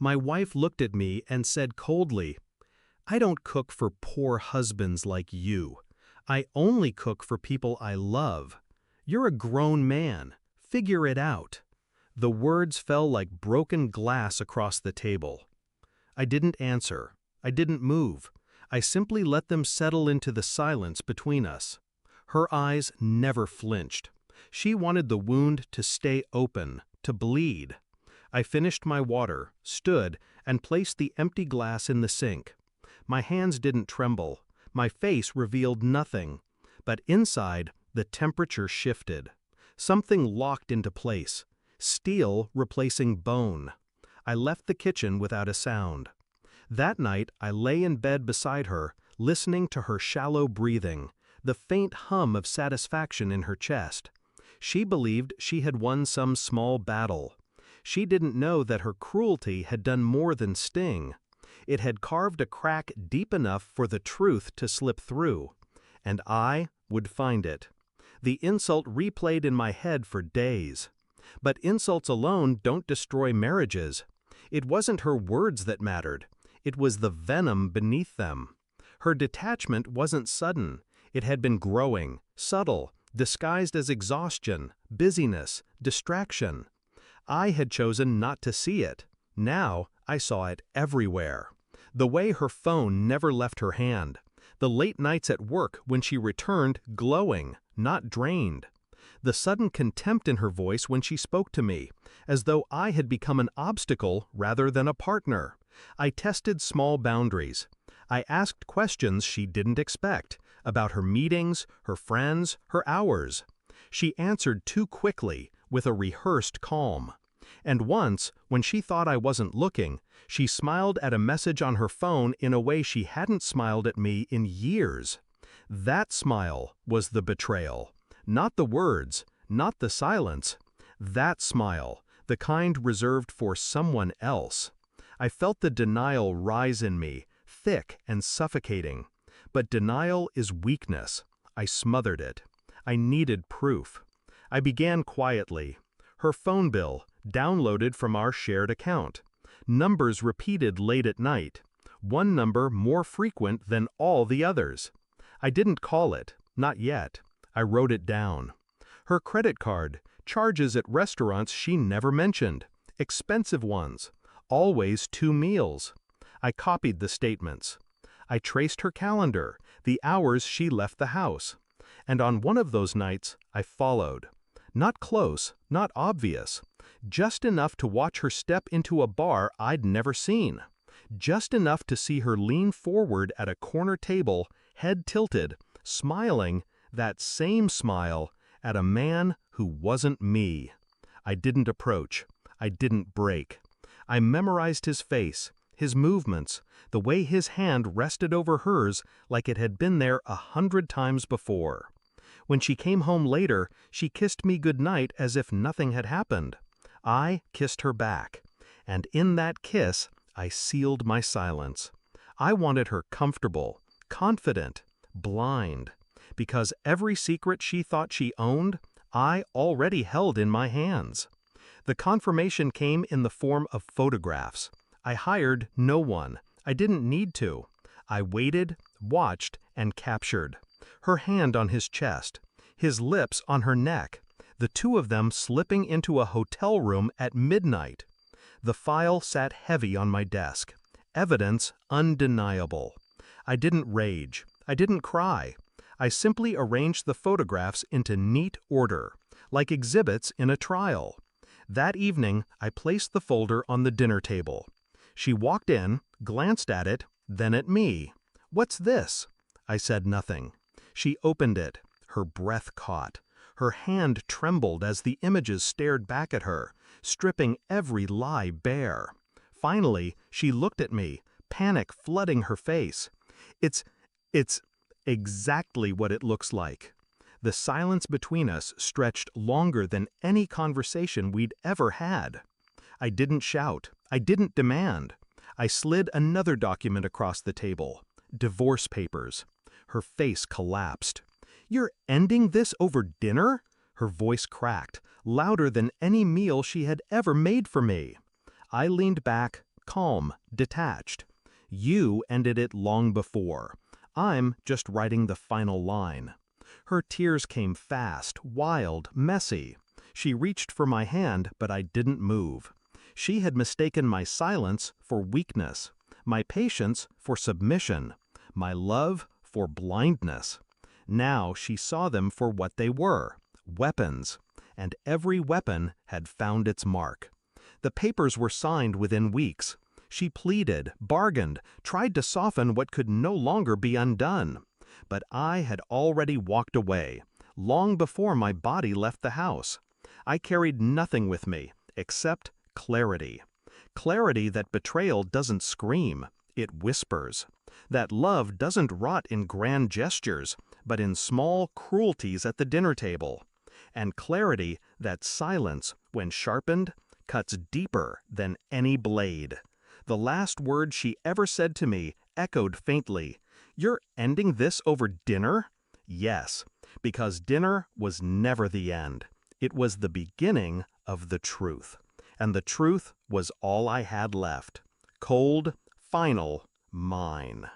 My wife looked at me and said coldly, "I don't cook for poor husbands like you. I only cook for people I love. You're a grown man. Figure it out." The words fell like broken glass across the table. I didn't answer. I didn't move. I simply let them settle into the silence between us. Her eyes never flinched. She wanted the wound to stay open, to bleed. I finished my water, stood, and placed the empty glass in the sink. My hands didn't tremble. My face revealed nothing. But inside, the temperature shifted. Something locked into place. Steel replacing bone. I left the kitchen without a sound. That night, I lay in bed beside her, listening to her shallow breathing, the faint hum of satisfaction in her chest. She believed she had won some small battle. She didn't know that her cruelty had done more than sting. It had carved a crack deep enough for the truth to slip through. And I would find it. The insult replayed in my head for days. But insults alone don't destroy marriages. It wasn't her words that mattered. It was the venom beneath them. Her detachment wasn't sudden. It had been growing, subtle, disguised as exhaustion, busyness, distraction. I had chosen not to see it. Now I saw it everywhere. The way her phone never left her hand. The late nights at work when she returned glowing, not drained. The sudden contempt in her voice when she spoke to me, as though I had become an obstacle rather than a partner. I tested small boundaries. I asked questions she didn't expect, about her meetings, her friends, her hours. She answered too quickly, with a rehearsed calm. And once, when she thought I wasn't looking, she smiled at a message on her phone in a way she hadn't smiled at me in years. That smile was the betrayal. Not the words, not the silence. That smile, the kind reserved for someone else. I felt the denial rise in me, thick and suffocating. But denial is weakness. I smothered it. I needed proof. I began quietly. Her phone bill, downloaded from our shared account. Numbers repeated late at night. One number more frequent than all the others. I didn't call it, not yet. I wrote it down. Her credit card, charges at restaurants she never mentioned, expensive ones, always 2 meals. I copied the statements. I traced her calendar, the hours she left the house. And on one of those nights, I followed. Not close, not obvious. Just enough to watch her step into a bar I'd never seen. Just enough to see her lean forward at a corner table, head tilted, smiling, that same smile, at a man who wasn't me. I didn't approach. I didn't break. I memorized his face, his movements, the way his hand rested over hers like it had been there 100 times before. When she came home later, she kissed me goodnight as if nothing had happened. I kissed her back. And in that kiss, I sealed my silence. I wanted her comfortable, confident, blind. Because every secret she thought she owned, I already held in my hands. The confirmation came in the form of photographs. I hired no one. I didn't need to. I waited, watched, and captured. Her hand on his chest, his lips on her neck, the two of them slipping into a hotel room at midnight. The file sat heavy on my desk. Evidence undeniable. I didn't rage. I didn't cry. I simply arranged the photographs into neat order, like exhibits in a trial. That evening, I placed the folder on the dinner table. She walked in, glanced at it, then at me. "What's this?" I said nothing. She opened it. Her breath caught. Her hand trembled as the images stared back at her, stripping every lie bare. Finally, she looked at me, panic flooding her face. It's exactly what it looks like. The silence between us stretched longer than any conversation we'd ever had. I didn't shout. I didn't demand. I slid another document across the table. Divorce papers. Her face collapsed. "You're ending this over dinner?" Her voice cracked, louder than any meal she had ever made for me. I leaned back, calm, detached. You ended it long before. I'm just writing the final line. Her tears came fast, wild, messy. She reached for my hand, but I didn't move. She had mistaken my silence for weakness, my patience for submission, my love for blindness. Now she saw them for what they were, weapons, and every weapon had found its mark. The papers were signed within weeks. She pleaded, bargained, tried to soften what could no longer be undone. But I had already walked away, long before my body left the house. I carried nothing with me, except clarity. Clarity that betrayal doesn't scream, it whispers. That love doesn't rot in grand gestures, but in small cruelties at the dinner table. And clarity that silence, when sharpened, cuts deeper than any blade. The last word she ever said to me echoed faintly, "You're ending this over dinner?" Yes, because dinner was never the end. It was the beginning of the truth. And the truth was all I had left. Cold, final, mine.